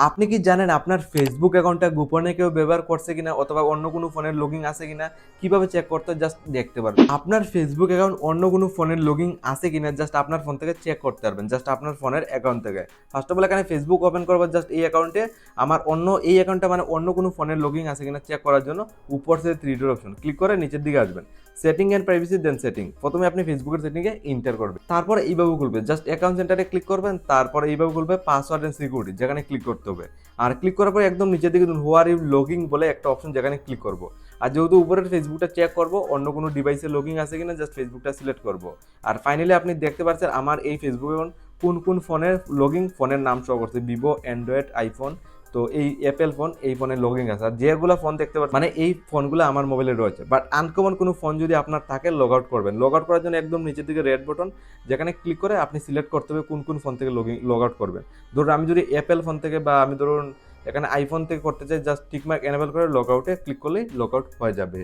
আপনি কি জানেন আপনার ফেসবুক অ্যাকাউন্টটা গোপনে কেউ ব্যবহার করছে কিনা অথবা অন্য কোনো ফোনের লগইন আছে কিনা? কিভাবে চেক করতে জাস্ট দেখতে পারবেন। আপনার ফেসবুক অ্যাকাউন্ট অন্য কোনো ফোনের লগইন আছে কিনা জাস্ট আপনার ফোন থেকে চেক করতে পারবেন। জাস্ট আপনার ফোনের অ্যাকাউন্ট থেকে। ফার্স্ট অফ অল এখানে ফেসবুক ওপেন করব জাস্ট এই অ্যাকাউন্টে আমার এই অ্যাকাউন্টটা মানে অন্য কোনো ফোনের লগইন আছে কিনা চেক করার জন্য উপর থেকে 3 ডট অপশন ক্লিক করে নিচের দিকে আসবেন। Setting and privacy then setting. প্রথমে আপনি ফেসবুকের সেটিংয়ে এন্টার করবেন। তারপরে এইভাবে খুলবে। জাস্ট অ্যাকাউন্ট সেন্টারে ক্লিক করবেন। তারপরে এইভাবে খুলবে পাসওয়ার্ড এন্ড সিকিউরিটি যেখানে ক্লিক করতে হবে। আর ক্লিক করার পরে একদম নিচের দিকে দেখুন হু আর ইউ লগিং বলে একটা অপশন যেখানে ক্লিক করব। আর যেহেতু উপরের ফেসবুকটা চেক করব অন্য কোনো ডিভাইসে লগিং আছে কিনা জাস্ট ফেসবুকটা সিলেক্ট করব। আর ফাইনালি আপনি দেখতে পাচ্ছেন আমার এই ফেসবুক অ্যাকাউন্ট কোন কোন ফোনের লগিং ফোনের নাম শো করছে ভিভো, অ্যান্ড্রয়েড, আইফোন। তো এই অ্যাপেল ফোন এই ফোনে লগইন আছে। আর যেগুলো ফোন দেখতে পাচ্ছেন মানে এই ফোনগুলো আমার মোবাইলে রয়েছে। বাট আনকমন কোনো ফোন যদি আপনার থাকে লগ আউট করবেন। লগ আউট করার জন্য একদম নিচের দিকে রেড বাটন যেখানে ক্লিক করে আপনি সিলেক্ট করতে হবে কোন কোন ফোন থেকে লগ আউট করবেন। ধরুন আমি যদি অ্যাপেল ফোন থেকে বা আমি ধরুন এখানে আইফোন থেকে করতে চাই জাস্ট টিকমার্ক এনেবল করে লগ আউটে ক্লিক করলেই লগ আউট হয়ে যাবে।